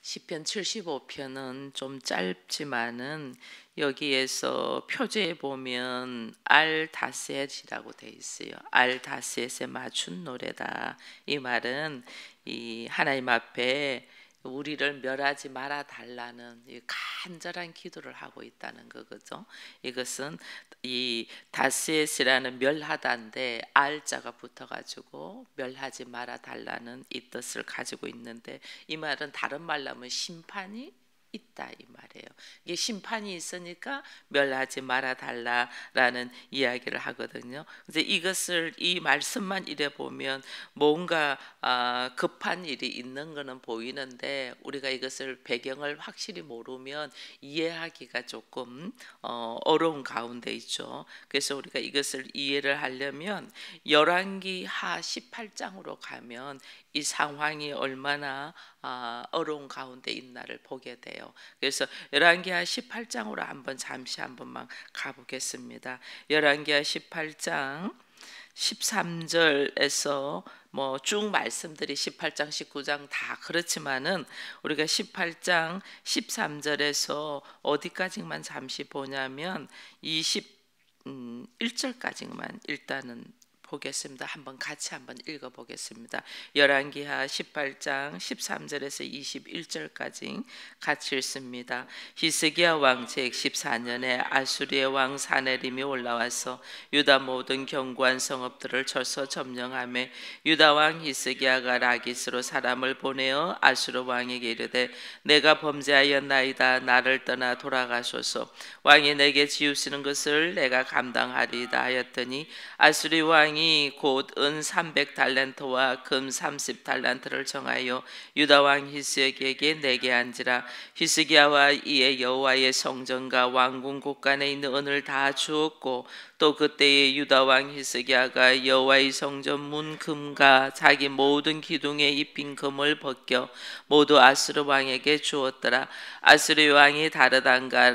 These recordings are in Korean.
시편 75편은 좀 짧지만은 여기에서 표제에 보면 알다셋이라고 돼 있어요. 알다셋에 맞춘 노래다. 이 말은 이 하나님 앞에 우리를 멸하지 말아 달라는 이 간절한 기도를 하고 있다는 거죠. 이것은 이 다셋이라는 멸하다인데 알자가 붙어가지고 멸하지 말아 달라는 이 뜻을 가지고 있는데, 이 말은 다른 말로 하면 심판이 있다 이 말이에요. 이게 심판이 있으니까 멸하지 말아 달라라는 이야기를 하거든요. 이제 이것을 이 말씀만 이래 보면 뭔가 급한 일이 있는 것은 보이는데, 우리가 이것을 배경을 확실히 모르면 이해하기가 조금 어려운 가운데 있죠. 그래서 우리가 이것을 이해를 하려면 열왕기하 18장으로 가면 이 상황이 얼마나 어려운 가운데 있나를 보게 돼요. 그래서 열왕기하 18장으로 잠시 한 번만 가보겠습니다. 열왕기하 18장 13절에서 뭐 쭉 말씀들이 18장 19장 다 그렇지만은 우리가 18장 13절에서 어디까지만 잠시 보냐면 21절까지만 일단은 보겠습니다. 같이 한번 읽어 보겠습니다. 열왕기하 18장 13절에서 21절까지 같이 읽습니다. 히스기야 왕 제 14년에 아수리의 왕 사네림이 올라와서 유다 모든 견고한 성읍들을 쳐서 점령하며 유다 왕 히스기야가 라기스로 사람을 보내어 아수르 왕에게 이르되 내가 범죄하였나이다. 나를 떠나 돌아가소서. 왕이 내게 지우시는 것을 내가 감당하리이다 하였더니 아수리 왕이 곧 은 300달란트와 금 30달란트를 정하여 유다 왕 히스기야에게 내게 한지라. 히스기야와 이에 여호와의 성전과 왕궁 곳간에 있는 은을 다 주었고, 또 그때에 유다 왕 히스기야가 여호와의 성전 문 금과 자기 모든 기둥에 입힌 금을 벗겨 모두 아수르 왕에게 주었더라. 아수르 왕이 다르단과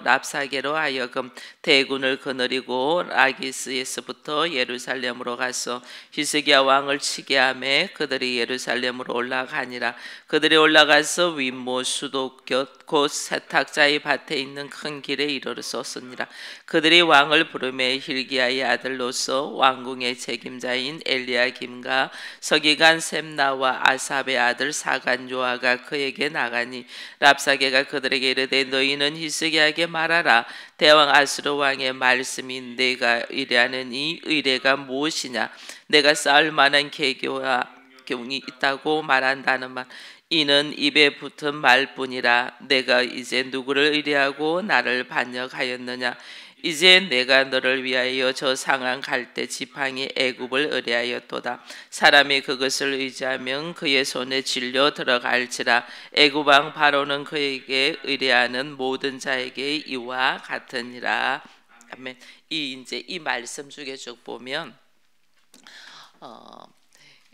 랍사게로 하여금 대군을 거느리고 라기스에서부터 예루살렘으로 가서 히스기야 왕을 치게 하매 그들이 예루살렘으로 올라가니라. 그들이 올라가서 윗모 수도 곁곧 세탁자의 밭에 있는 큰 길에 이르렀었느니라. 그들이 왕을 부르매 힐기야의 아들로서 왕궁의 책임자인 엘리야김과 서기관 셈나와 아삽의 아들 사간 요아가 그에게 나가니 랍사게가 그들에게 이르되 너희는 히스기야에게 말하라. 대왕 아수르 왕의 말씀이 내가 의뢰하는 이 의뢰가 무엇이냐. 내가 쌓을 만한 계교와 경이 있다고 말한다는 말, 이는 입에 붙은 말뿐이라. 내가 이제 누구를 의뢰하고 나를 반역하였느냐. 이제 내가 너를 위하여 저 상한 갈대 지팡이 애굽을 의뢰하였도다. 사람이 그것을 의지하면 그의 손에 질려 들어갈지라. 애굽 왕 바로는 그에게 의뢰하는 모든 자에게 이와 같으니라. 아멘. 이 말씀 중에 쭉 보면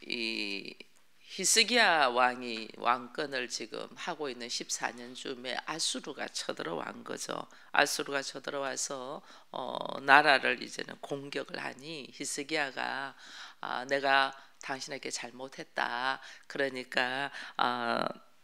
이 히스기야 왕이 왕권을 지금 하고 있는 14년 쯤에 아수르가 쳐들어온 거죠. 아수르가 쳐들어와서 나라를 이제는 공격을 하니 히스기야가 내가 당신에게 잘못했다. 그러니까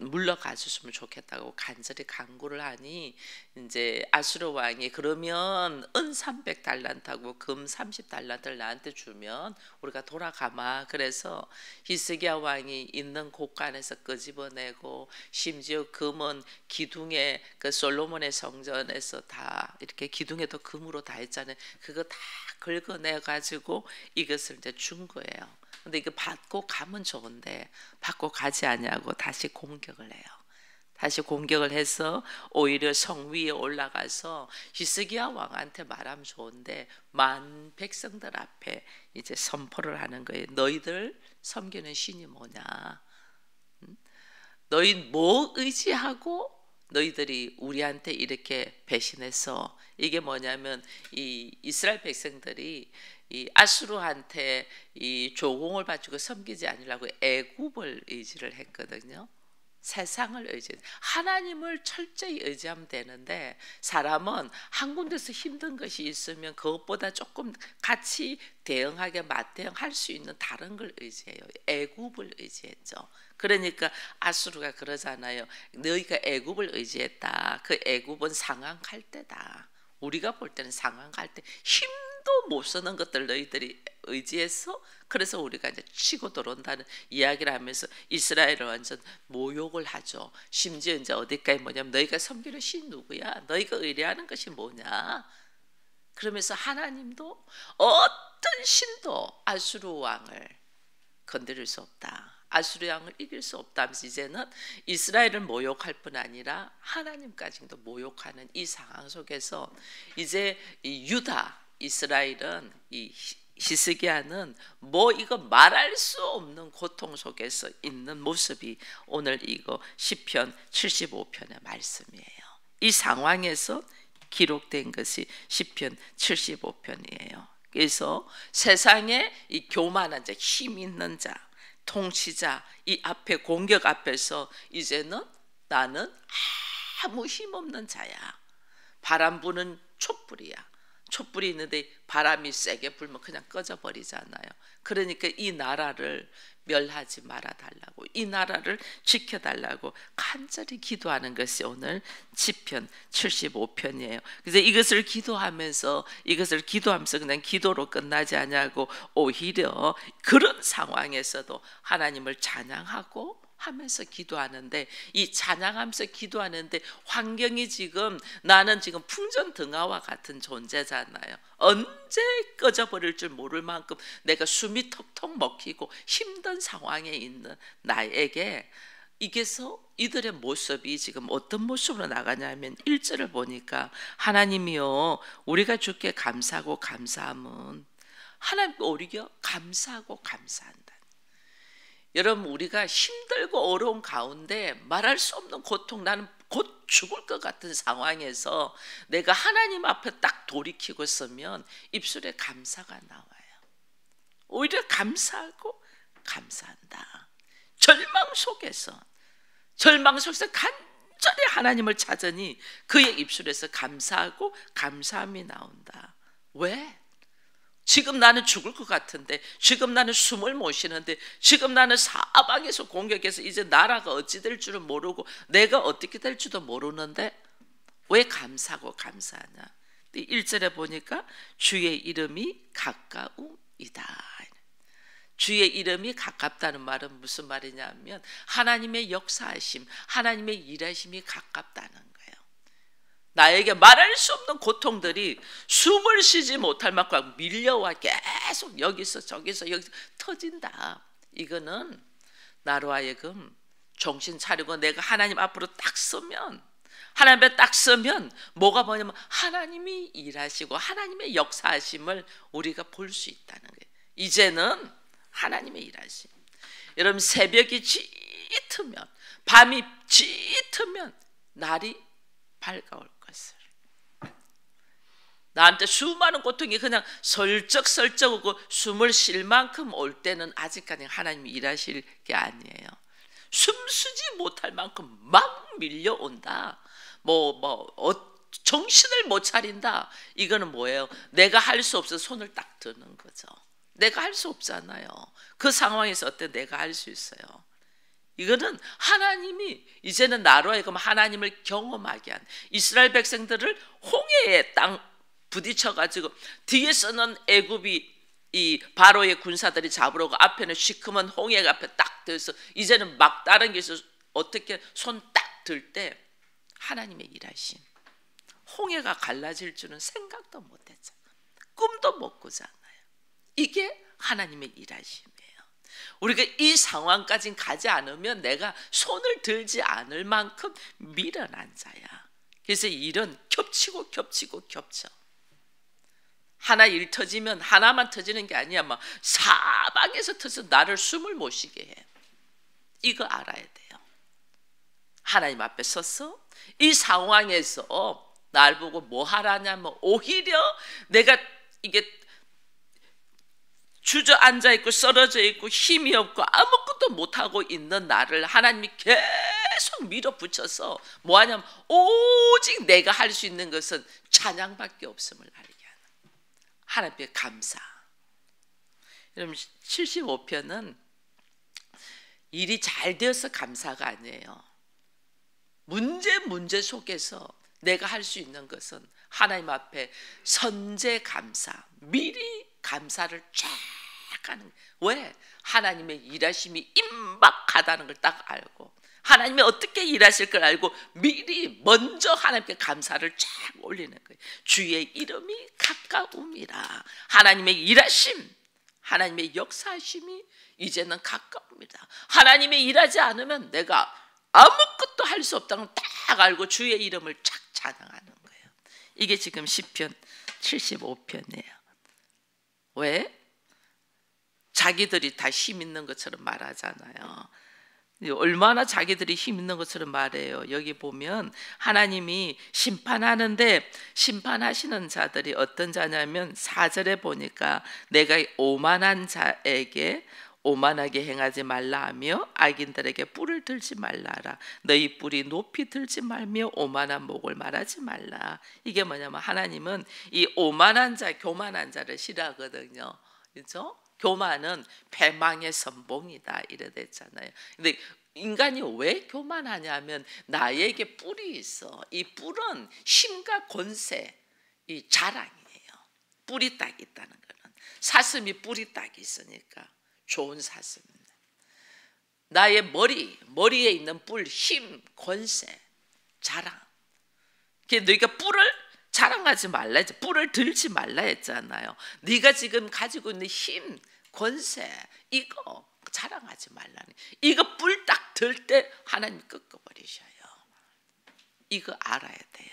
물러가 줬으면 좋겠다고 간절히 간구를 하니, 이제 아수르 왕이 그러면 은 300달란트하고 금 30달란트를 나한테 주면 우리가 돌아가마. 그래서 히스기야 왕이 있는 곳간에서 끄집어내고, 심지어 금은 기둥에 그 솔로몬의 성전에서 다 이렇게 기둥에도 금으로 다 했잖아요. 그거 다 긁어내 가지고 이것을 이제 준 거예요. 근데 이거 받고 가면 좋은데 받고 가지 않냐고 다시 공격을 해요. 다시 공격을 해서 오히려 성 위에 올라가서 히스기야 왕한테 말하면 좋은데 만 백성들 앞에 이제 선포를 하는 거예요. 너희들 섬기는 신이 뭐냐? 너희 뭐 의지하고 너희들이 우리한테 이렇게 배신해서, 이게 뭐냐면 이 이스라엘 백성들이 이 아수르한테 이 조공을 바치고 섬기지 아니라고 애굽을 의지를 했거든요. 세상을 의지해. 하나님을 철저히 의지하면 되는데 사람은 한 군데서 힘든 것이 있으면 그것보다 조금 같이 대응하게 맞대응할 수 있는 다른 걸 의지해요. 애굽을 의지했죠. 그러니까 아수르가 그러잖아요. 너희가 애굽을 의지했다. 그 애굽은 상한 갈대다. 우리가 볼 때는 상한 갈대, 힘도 못 쓰는 것들 너희들이 의지해서, 그래서 우리가 이제 치고 들어온다는 이야기를 하면서 이스라엘을 완전 모욕을 하죠. 심지어 이제 어디까지 뭐냐면 너희가 섬기는 신 누구야? 너희가 의뢰하는 것이 뭐냐? 그러면서 하나님도 어떤 신도 아수르 왕을 건드릴 수 없다. 아수르 왕을 이길 수 없다 하면서 이제는 이스라엘을 모욕할 뿐 아니라 하나님까지도 모욕하는 이 상황 속에서 이제 이 유다, 이스라엘은 이 히스기야는 뭐 이거 말할 수 없는 고통 속에서 있는 모습이 오늘 이거 시편 75편의 말씀이에요. 이 상황에서 기록된 것이 시편 75편이에요. 그래서 세상에 이 교만한 자, 힘 있는 자, 통치자, 이 앞에 공격 앞에서 이제는 나는 아무 힘 없는 자야. 바람 부는 촛불이야. 촛불이 있는데 바람이 세게 불면 그냥 꺼져버리잖아요. 그러니까 이 나라를 멸하지 말아달라고, 이 나라를 지켜달라고 간절히 기도하는 것이 오늘 시편 75편이에요. 그래서 이것을 기도하면서 그냥 기도로 끝나지 않냐고, 오히려 그런 상황에서도 하나님을 찬양하고 하면서 기도하는데, 이 찬양하면서 기도하는데 환경이 지금, 나는 지금 풍전등화와 같은 존재잖아요. 언제 꺼져버릴 줄 모를 만큼 내가 숨이 턱턱 막히고 힘든 상황에 있는 나에게, 이게서 이들의 모습이 지금 어떤 모습으로 나가냐면 1절을 보니까 하나님이요 우리가 주께 감사하고 감사함은, 하나님 오히려 감사하고 감사한다. 여러분, 우리가 힘들고 어려운 가운데 말할 수 없는 고통, 나는 곧 죽을 것 같은 상황에서 내가 하나님 앞에 딱 돌이키고 서면 입술에 감사가 나와요. 오히려 감사하고 감사한다. 절망 속에서 간절히 하나님을 찾으니 그의 입술에서 감사하고 감사함이 나온다. 왜? 지금 나는 죽을 것 같은데, 지금 나는 숨을 못 쉬는데, 지금 나는 사방에서 공격해서 이제 나라가 어찌 될 줄은 모르고 내가 어떻게 될 줄도 모르는데 왜 감사하고 감사하냐? 1절에 보니까 주의 이름이 가까움이다. 주의 이름이 가깝다는 말은 무슨 말이냐면 하나님의 역사하심, 하나님의 일하심이 가깝다는 거예요. 나에게 말할 수 없는 고통들이 숨을 쉬지 못할 만큼 밀려와 계속 여기서 저기서 터진다. 이거는 나로 하여금 정신 차리고 내가 하나님 앞으로 딱 서면, 하나님 앞에 딱 서면 뭐가 뭐냐면 하나님이 일하시고 하나님의 역사하심을 우리가 볼 수 있다는 거예요. 이제는 하나님의 일하심. 여러분, 새벽이 짙으면, 밤이 짙으면 날이 밝아올 것을, 나한테 수많은 고통이 그냥 설쩍설쩍 오고 숨을 쉴 만큼 올 때는 아직까지 하나님이 일하실 게 아니에요. 숨쉬지 못할 만큼 막 밀려온다. 정신을 못 차린다. 이거는 뭐예요? 내가 할 수 없어서 손을 딱 드는 거죠. 내가 할 수 없잖아요. 그 상황에서 어때 내가 할 수 있어요? 이거는 하나님이 이제는 나로 하여금 하나님을 경험하게 한, 이스라엘 백성들을 홍해에 땅 부딪혀가지고 뒤에서는 애굽이 이 바로의 군사들이 잡으러 오고 앞에는 시커먼 홍해가 앞에 딱 들어서 이제는 막다른 길에서 어떻게 손 딱 들 때 하나님의 일하심, 홍해가 갈라질 줄은 생각도 못했잖아요. 꿈도 못 꾸잖아요. 이게 하나님의 일하심이에요. 우리가 이 상황까지 가지 않으면 내가 손을 들지 않을 만큼 미련한 자야. 그래서 일은 겹치고 겹쳐. 하나 일 터지면 하나만 터지는 게 아니야. 막 사방에서 터서 나를 숨을 못 쉬게 해. 이거 알아야 돼요. 하나님 앞에 서서 이 상황에서 날 보고 뭐 하라냐면 오히려 내가 이게 주저앉아 있고 쓰러져 있고 힘이 없고 아무것도 못하고 있는 나를 하나님이 계속 밀어붙여서 뭐하냐면 오직 내가 할 수 있는 것은 찬양밖에 없음을 알게 하는 하나님께 감사. 여러분 75편은 일이 잘 되어서 감사가 아니에요. 문제 속에서 내가 할 수 있는 것은 하나님 앞에 선제 감사, 미리 감사를 쫙 하는. 왜? 하나님의 일하심이 임박하다는 걸 딱 알고, 하나님이 어떻게 일하실 걸 알고 미리 먼저 하나님께 감사를 쫙 올리는 거예요. 주의 이름이 가까움이라. 하나님의 일하심, 하나님의 역사하심이 이제는 가까웁니다. 하나님이 일하지 않으면 내가 아무것도 할 수 없다는 걸 딱 알고 주의 이름을 착 찬양하는 거예요. 이게 지금 시편 75편이에요. 왜? 자기들이 다 힘 있는 것처럼 말하잖아요. 얼마나 자기들이 힘 있는 것처럼 말해요. 여기 보면 하나님이 심판하는데, 심판하시는 자들이 어떤 자냐면 4절에 보니까 내가 오만한 자에게 오만하게 행하지 말라 하며 악인들에게 뿔을 들지 말라라. 너희 뿔이 높이 들지 말며 오만한 목을 말하지 말라. 이게 뭐냐면 하나님은 이 오만한 자, 교만한 자를 싫어하거든요. 그렇죠? 교만은 패망의 선봉이다 이래 됐잖아요. 근데 인간이 왜 교만하냐면 나에게 뿔이 있어. 이 뿔은 힘과 권세, 이 자랑이에요. 뿔이 딱 있다는 거는, 사슴이 뿔이 딱 있으니까 좋은 사슴입니다. 나의 머리에 있는 뿔, 힘, 권세, 자랑. 너희가 뿔을 자랑하지 말라 했죠. 뿔을 들지 말라 했잖아요. 네가 지금 가지고 있는 힘, 권세, 이거 자랑하지 말라니. 이거 뿔 딱 들 때 하나님 꺾어버리셔요. 이거 알아야 돼요.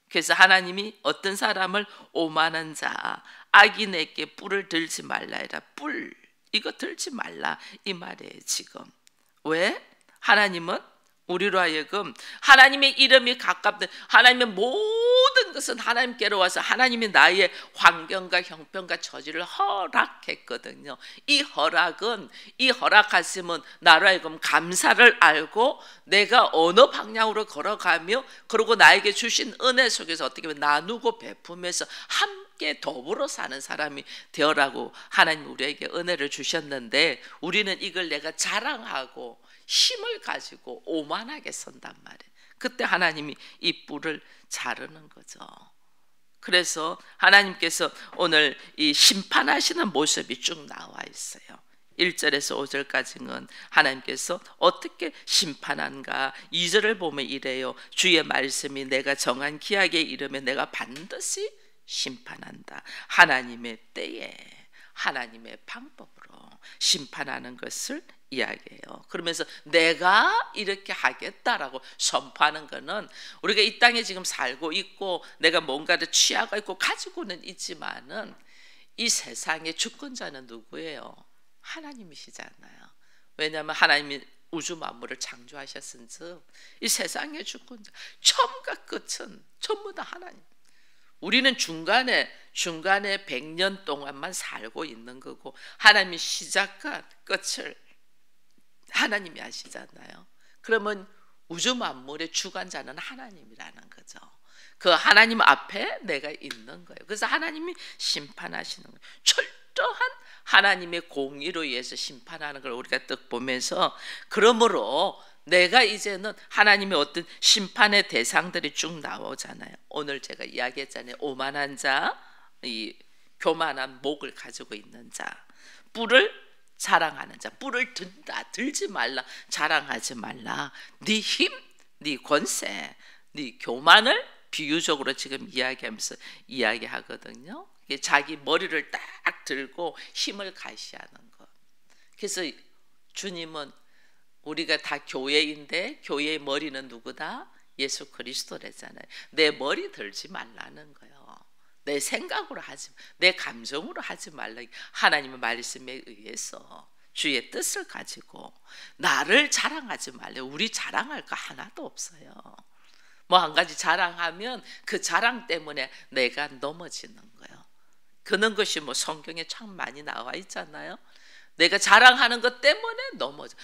그래서 하나님이 어떤 사람을 오만한 자, 악인에게 뿔을 들지 말라 해라. 뿔, 이거 들지 말라 이 말이에요 지금. 왜? 하나님은 우리로 하여금 하나님의 이름이 가깝든, 하나님의 모든 것은 하나님께로 와서 하나님이 나의 환경과 형편과 처지를 허락했거든요. 이 허락은, 이 허락하심은 나로 하여금 감사를 알고 내가 어느 방향으로 걸어가며, 그리고 나에게 주신 은혜 속에서 어떻게 보면 나누고 베푸면서 함께 더불어 사는 사람이 되어라고 하나님 우리에게 은혜를 주셨는데, 우리는 이걸 내가 자랑하고 힘을 가지고 오만하게 선단 말이에요. 그때 하나님이 이 뿔을 자르는 거죠. 그래서 하나님께서 오늘 이 심판하시는 모습이 쭉 나와 있어요. 1절에서 5절까지는 하나님께서 어떻게 심판한가. 2절을 보면 이래요. 주의 말씀이 내가 정한 기약에 이르면 내가 반드시 심판한다. 하나님의 때에 하나님의 방법으로 심판하는 것을 이야기해요. 그러면서 내가 이렇게 하겠다라고 선포하는 것은, 우리가 이 땅에 지금 살고 있고 내가 뭔가를 취하고 있고 가지고는 있지만은 이 세상의 주권자는 누구예요? 하나님이시잖아요. 왜냐하면 하나님이 우주 만물을 창조하셨은즉 이 세상의 주권자, 처음과 끝은 전부 다 하나님. 우리는 중간에 100년 동안만 살고 있는 거고, 하나님이 시작과 끝을 하나님이 하시잖아요. 그러면 우주 만물의 주관자는 하나님이라는 거죠. 그 하나님 앞에 내가 있는 거예요. 그래서 하나님이 심판하시는 거예요. 철저한 하나님의 공의로 의해서 심판하는 걸 우리가 딱 보면서, 그러므로 내가 이제는 하나님의 어떤 심판의 대상들이 쭉 나오잖아요. 오늘 제가 이야기했잖아요. 오만한 자, 이 교만한 목을 가지고 있는 자, 뿔을 자랑하는 자, 뿔을 든다, 들지 말라, 자랑하지 말라. 네 힘, 네 권세, 네 교만을 비유적으로 지금 이야기하면서 이야기하거든요. 자기 머리를 딱 들고 힘을 가시하는 것. 그래서 주님은, 우리가 다 교회인데 교회의 머리는 누구다? 예수 그리스도래잖아요. 내 머리 들지 말라는 거예요. 내 생각으로 하지, 내 감정으로 하지 말라. 하나님의 말씀에 의해서 주의 뜻을 가지고 나를 자랑하지 말래. 우리 자랑할 거 하나도 없어요. 뭐 한 가지 자랑하면 그 자랑 때문에 내가 넘어지는 거예요. 그런 것이 뭐 성경에 참 많이 나와 있잖아요. 내가 자랑하는 것 때문에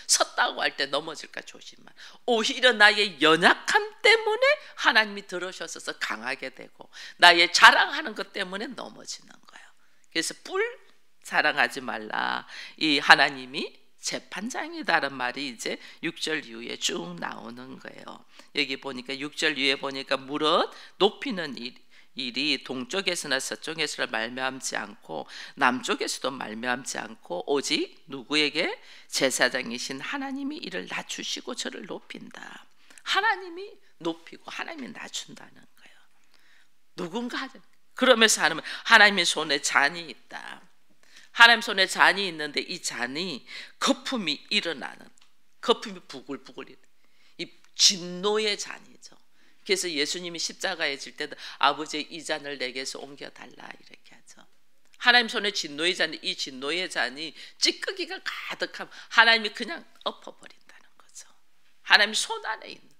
섰다고 할 때 넘어질까 조심만. 오히려 나의 연약함 때문에 하나님이 들어오셔서 강하게 되고 나의 자랑하는 것 때문에 넘어지는 거예요. 그래서 뿔 자랑하지 말라. 이 하나님이 재판장이다라는 말이 이제 6절 이후에 쭉 나오는 거예요. 여기 보니까 6절 이후에 보니까 무릇 높이는 일이 동쪽에서나 서쪽에서나 말미암지 않고 남쪽에서도 말미암지 않고 오직 누구에게? 제사장이신 하나님이 이를 낮추시고 저를 높인다. 하나님이 높이고 하나님이 낮춘다는 거예요. 누군가 그러면서 하나님의 손에 잔이 있다. 하나님 손에 잔이 있는데 이 잔이 거품이 일어나는, 거품이 부글부글, 이 진노의 잔이죠. 그래서 예수님이 십자가에 질 때도 아버지 이 잔을 내게서 옮겨달라 이렇게 하죠. 하나님 손에 진노의 잔이, 이 진노의 잔이 찌꺼기가 가득하면 하나님이 그냥 엎어버린다는 거죠. 하나님 손 안에 있는,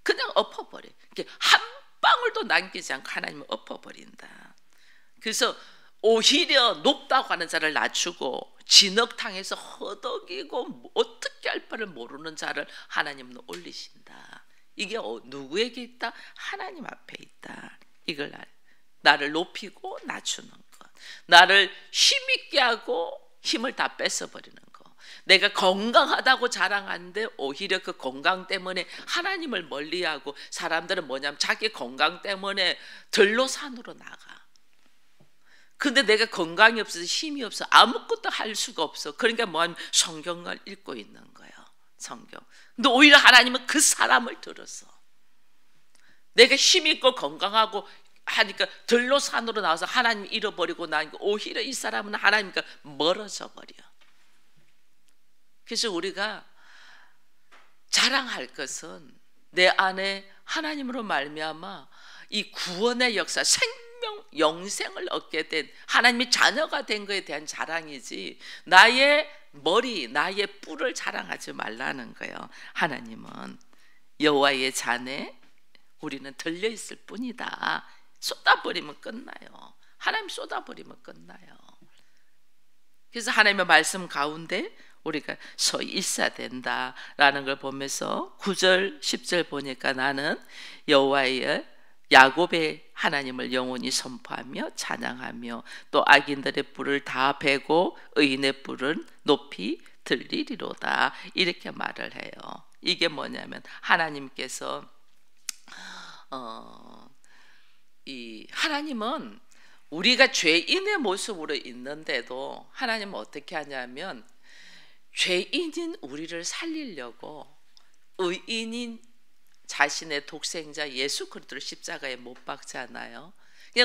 그냥 엎어버려. 한 방울도 남기지 않고 하나님은 엎어버린다. 그래서 오히려 높다고 하는 자를 낮추고 진흙탕에서 허덕이고 어떻게 할 바를 모르는 자를 하나님은 올리신다. 이게 누구에게 있다? 하나님 앞에 있다. 이걸 나를 높이고 낮추는 것, 나를 힘있게 하고 힘을 다 뺏어버리는 것. 내가 건강하다고 자랑하는데 오히려 그 건강 때문에 하나님을 멀리하고, 사람들은 뭐냐면 자기 건강 때문에 들로 산으로 나가. 근데 내가 건강이 없어서 힘이 없어 아무것도 할 수가 없어. 그러니까 뭐하면 성경을 읽고 있는 거예요. 성경. 근데 오히려 하나님은 그 사람을 들어서, 내가 힘 있고 건강하고 하니까 들로 산으로 나와서 하나님 잃어버리고 나니까 오히려 이 사람은 하나님과 멀어져 버려. 그래서 우리가 자랑할 것은 내 안에 하나님으로 말미암아 이 구원의 역사, 영생을 얻게 된 하나님의 자녀가 된 것에 대한 자랑이지 나의 머리, 나의 뿔을 자랑하지 말라는 거예요. 하나님은 여호와의 잔에 우리는 들려있을 뿐이다. 쏟아버리면 끝나요. 하나님 쏟아버리면 끝나요. 그래서 하나님의 말씀 가운데 우리가 서 있어야 된다라는 걸 보면서 9절 10절 보니까 나는 여호와의 야곱의 하나님을 영원히 선포하며 찬양하며 또 악인들의 뿔을 다 베고 의인의 뿔은 높이 들리리로다. 이렇게 말을 해요. 이게 뭐냐면 하나님께서 이 하나님은 우리가 죄인의 모습으로 있는데도 하나님은 어떻게 하냐면 죄인인 우리를 살리려고 의인인 자신의 독생자 예수 그리스도를 십자가에 못 박잖아요.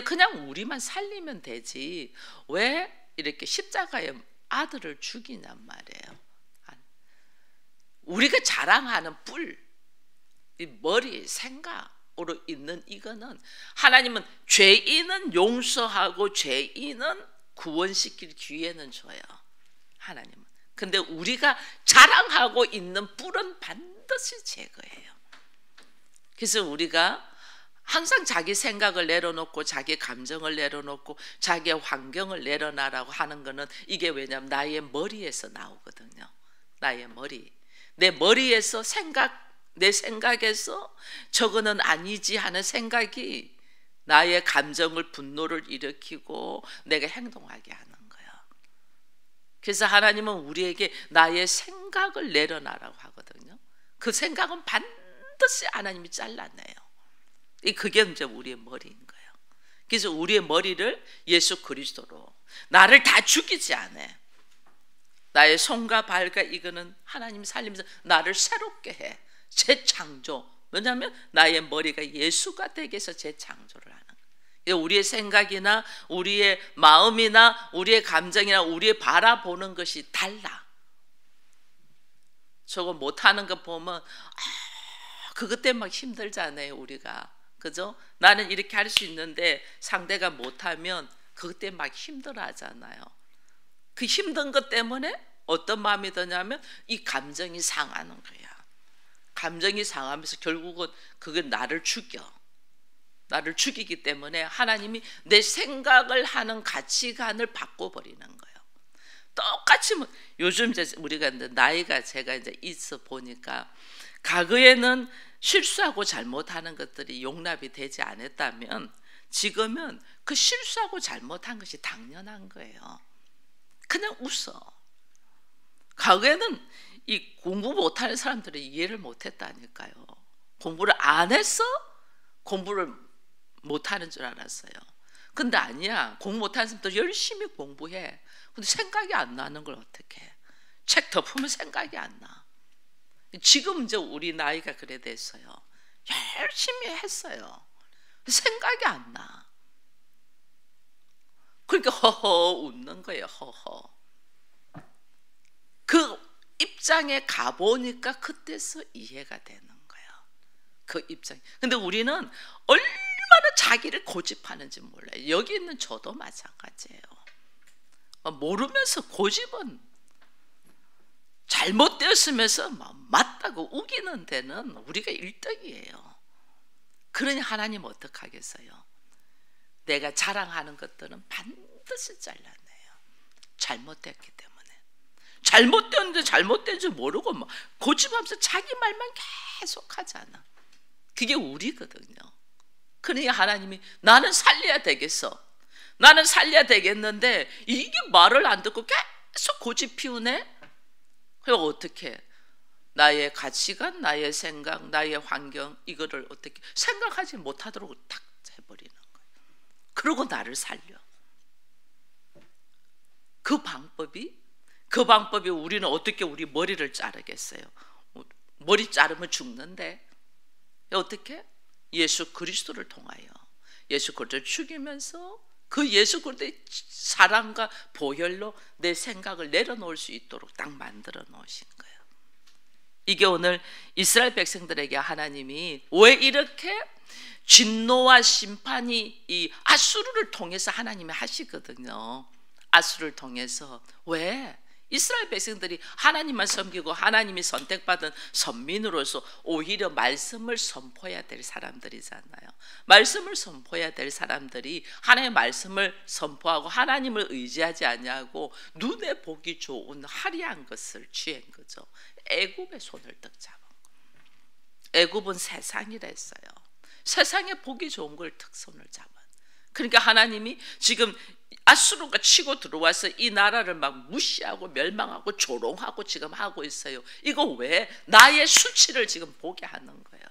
그냥 우리만 살리면 되지 왜 이렇게 십자가에 아들을 죽이냔 말이에요. 우리가 자랑하는 뿔, 이 머리, 생각으로 있는 이거는 하나님은 죄인은 용서하고 죄인은 구원시킬 기회는 줘요. 하나님은. 근데 우리가 자랑하고 있는 뿔은 반드시 제거해요. 그래서 우리가 항상 자기 생각을 내려놓고 자기 감정을 내려놓고 자기 환경을 내려놔라고 하는 거는 이게 왜냐하면 나의 머리에서 나오거든요. 나의 머리. 내 머리에서 내 생각에서 저거는 아니지 하는 생각이 나의 감정을, 분노를 일으키고 내가 행동하게 하는 거예요. 그래서 하나님은 우리에게 나의 생각을 내려놔라고 하거든요. 그 생각은 반드시 하나님이 잘라내요. 그게 이제 우리의 머리인 거예요. 그래서 우리의 머리를 예수 그리스도로, 나를 다 죽이지 않아. 나의 손과 발과 이거는 하나님 살리면서 나를 새롭게 해. 재창조. 왜냐하면 나의 머리가 예수가 되게 해서 재창조를 하는 거예요. 우리의 생각이나 우리의 마음이나 우리의 감정이나 우리의 바라보는 것이 달라. 저거 못하는 거 보면 그것 때문에 막 힘들잖아요. 우리가. 그죠? 나는 이렇게 할 수 있는데 상대가 못하면 그것 때문에 막 힘들어하잖아요. 그 힘든 것 때문에 어떤 마음이 드냐면 이 감정이 상하는 거야. 감정이 상하면서 결국은 그게 나를 죽여. 나를 죽이기 때문에 하나님이 내 생각을 하는 가치관을 바꿔버리는 거예요. 똑같이 요즘 이제 우리가 이제 나이가 제가 이제 있어 보니까 과거에는 실수하고 잘못하는 것들이 용납이 되지 않았다면 지금은 그 실수하고 잘못한 것이 당연한 거예요. 그냥 웃어. 과거에는 이 공부 못하는 사람들이 이해를 못했다니까요. 공부를 안 했어? 공부를 못하는 줄 알았어요. 근데 아니야. 공부 못하는 사람들 열심히 공부해. 근데 생각이 안 나는 걸 어떻게 해? 책 덮으면 생각이 안 나. 지금 이제 우리 나이가 그래 됐어요. 열심히 했어요. 생각이 안 나. 그러니까 허허 웃는 거예요. 허허. 그 입장에 가보니까 그때서 이해가 되는 거예요. 그 입장. 근데 우리는 얼마나 자기를 고집하는지 몰라요. 여기 있는 저도 마찬가지예요. 모르면서 고집은 잘못되었으면서 맞다고 우기는 데는 우리가 1등이에요. 그러니 하나님 어떡하겠어요? 내가 자랑하는 것들은 반드시 잘라내요. 잘못됐기 때문에. 잘못되었는데 잘못된 줄 모르고 고집하면서 자기 말만 계속 하잖아. 그게 우리거든요. 그러니 하나님이 나는 살려야 되겠어. 나는 살려야 되겠는데 이게 말을 안 듣고 계속 고집 피우네. 그럼 어떻게 나의 가치관, 나의 생각, 나의 환경 이거를 어떻게 생각하지 못하도록 탁 해버리는 거예요. 그러고 나를 살려. 그 방법이 우리는 어떻게 우리 머리를 자르겠어요? 머리 자르면 죽는데 어떻게? 예수 그리스도를 통하여 예수 그리스도를 죽이면서 그 예수 그리스도의 사랑과 보혈로 내 생각을 내려놓을 수 있도록 딱 만들어 놓으신 거예요. 이게 오늘 이스라엘 백성들에게 하나님이 왜 이렇게 진노와 심판이 이 아수르를 통해서 하나님이 하시거든요. 아수르를 통해서. 왜? 이스라엘 백성들이 하나님만 섬기고 하나님이 선택받은 선민으로서 오히려 말씀을 선포해야 될 사람들이잖아요. 말씀을 선포해야 될 사람들이 하나님의 말씀을 선포하고 하나님을 의지하지 아니하고 눈에 보기 좋은 화려한 것을 취한 거죠. 애굽의 손을 떡 잡은 거. 애굽은 세상이라 했어요. 세상에 보기 좋은 걸 탁 손을 잡은. 그러니까 하나님이 지금 아수르가 치고 들어와서 이 나라를 막 무시하고 멸망하고 조롱하고 지금 하고 있어요. 이거 왜? 나의 수치를 지금 보게 하는 거예요.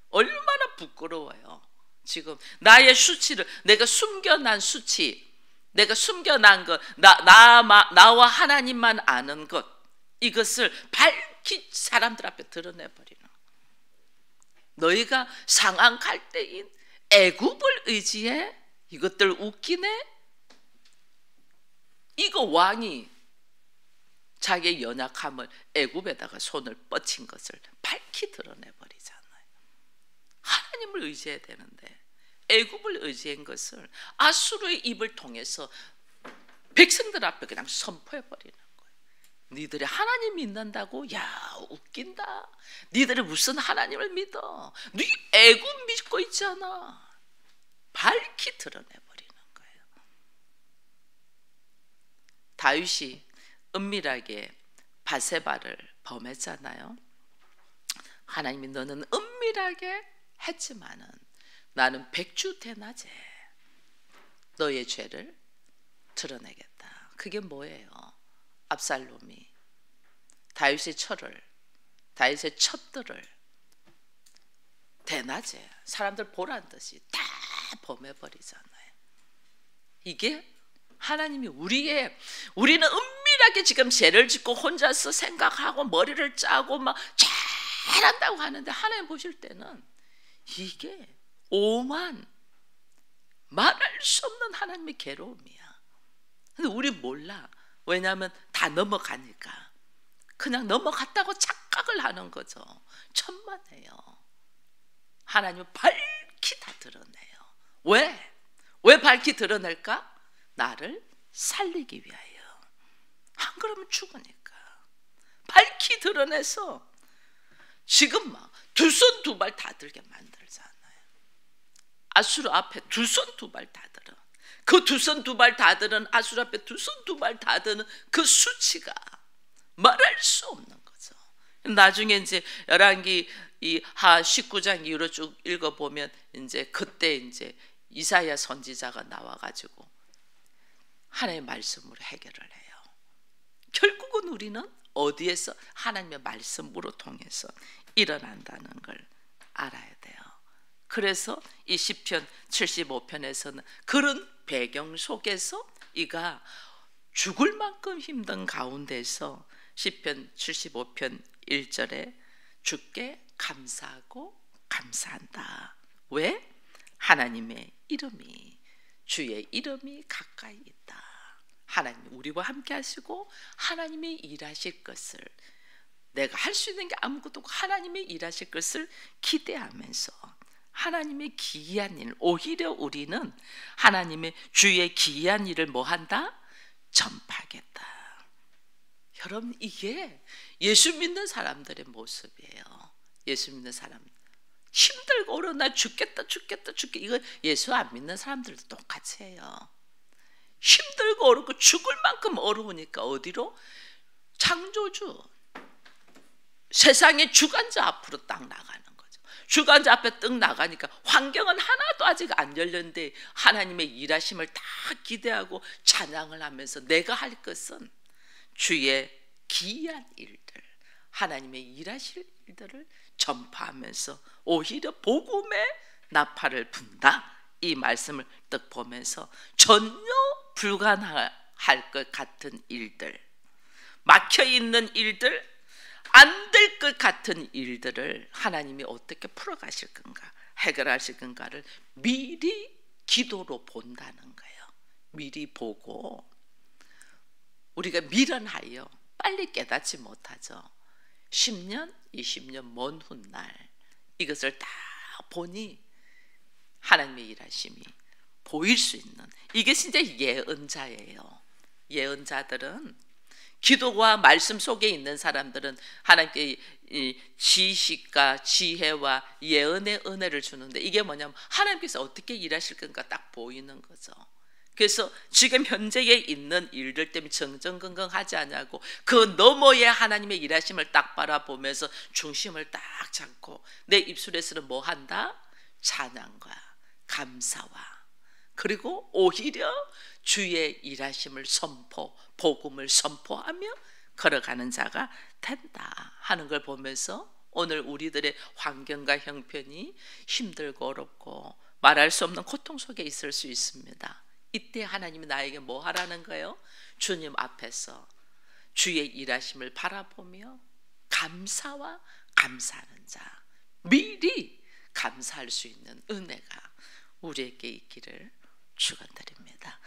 얼마나 부끄러워요. 지금 나의 수치를, 내가 숨겨난 수치, 내가 숨겨난 것, 나와 하나님만 아는 것, 이것을 밝히 사람들 앞에 드러내버리는 거예요. 너희가 상한 갈대인 애굽을 의지해? 이것들 웃기네? 이거 왕이 자기의 연약함을 애굽에다가 손을 뻗친 것을 밝히 드러내버리잖아요. 하나님을 의지해야 되는데 애굽을 의지한 것을 아수르의 입을 통해서 백성들 앞에 그냥 선포해버리는 거예요. 니들이 하나님 믿는다고? 야, 웃긴다. 니들이 무슨 하나님을 믿어? 니 애굽 믿고 있잖아. 밝히 드러내버리는 거예요. 다윗이 은밀하게 바세바를 범했잖아요. 하나님이 너는 은밀하게 했지만은 나는 백주대낮에 너의 죄를 드러내겠다. 그게 뭐예요? 압살롬이 다윗의 다윗의 첩들을 대낮에 사람들 보란 듯이 다 범해버리잖아요. 이게 하나님이 우리는 은밀하게 지금 죄를 짓고 혼자서 생각하고 머리를 짜고 막 잘한다고 하는데 하나님 보실 때는 이게 오만 말할 수 없는 하나님의 괴로움이야. 근데 우리 몰라. 왜냐하면 다 넘어가니까 그냥 넘어갔다고 착각을 하는 거죠. 천만에요. 하나님은 밝히 다 드러내요. 왜 밝히 드러낼까? 나를 살리기 위하여. 안 그러면 죽으니까. 밝히 드러내서 지금 막 두 손 두 발 다 들게 만들잖아요. 아수르 앞에 두 손 두 발 다 들어. 그 두 손 두 발 다 드는 아수라 앞에 두 손 두 발 다 드는 그 수치가 말할 수 없는 거죠. 나중에 이제 열왕기 이 하 19장 이후로 쭉 읽어보면 이제 그때 이제 이사야 선지자가 나와가지고 하나님의 말씀으로 해결을 해요. 결국은 우리는 어디에서 하나님의 말씀으로 통해서 일어난다는 걸 알아야 돼요. 그래서 이 시편 75편에서는 그런 배경 속에서 이가 죽을 만큼 힘든 가운데서 시편 75편 1절에 주께 감사하고 감사한다. 왜? 하나님의 이름이, 주의 이름이 가까이 있다. 하나님이 우리와 함께 하시고 하나님이 일하실 것을, 내가 할 수 있는 게 아무것도 없고 하나님이 일하실 것을 기대하면서 하나님의 기이한 일, 오히려 우리는 하나님의 주의 기이한 일을 뭐 한다? 전파하겠다. 여러분, 이게 예수 믿는 사람들의 모습이에요. 예수 믿는 사람 힘들고 어려워, 나 죽겠다 이거 예수 안 믿는 사람들도 똑같이 해요. 힘들고 어렵고 죽을 만큼 어려우니까 어디로? 창조주 세상의 주관자 앞으로 딱 나가는 거죠. 주관자 앞에 딱 나가니까 환경은 하나도 아직 안 열렸는데 하나님의 일하심을 다 기대하고 찬양을 하면서 내가 할 것은 주의 기이한 일들, 하나님의 일하실 일들을 전파하면서 오히려 복음의 나팔을 분다. 이 말씀을 딱 보면서 전혀 불가능할 것 같은 일들, 막혀있는 일들, 안 될 것 같은 일들을 하나님이 어떻게 풀어가실 건가, 해결하실 건가를 미리 기도로 본다는 거예요. 미리 보고 우리가 미련하여 빨리 깨닫지 못하죠. 10년, 20년 먼 훗날 이것을 다 보니 하나님의 일하심이 보일 수 있는, 이게 진짜 예언자예요. 예언자들은, 기도와 말씀 속에 있는 사람들은 하나님께 지식과 지혜와 예언의 은혜를 주는데, 이게 뭐냐면 하나님께서 어떻게 일하실 건가 딱 보이는 거죠. 그래서 지금 현재에 있는 일들 때문에 정정건강하지 않냐고 그 너머에 하나님의 일하심을 딱 바라보면서 중심을 딱 잡고 내 입술에서는 뭐 한다? 찬양과 감사와, 그리고 오히려 주의 일하심을 선포, 복음을 선포하며 걸어가는 자가 된다 하는 걸 보면서 오늘 우리들의 환경과 형편이 힘들고 어렵고 말할 수 없는 고통 속에 있을 수 있습니다. 이때 하나님이 나에게 뭐 하라는 거예요? 주님 앞에서 주의 일하심을 바라보며 감사와 감사하는 자, 미리 감사할 수 있는 은혜가 우리에게 있기를 축원드립니다.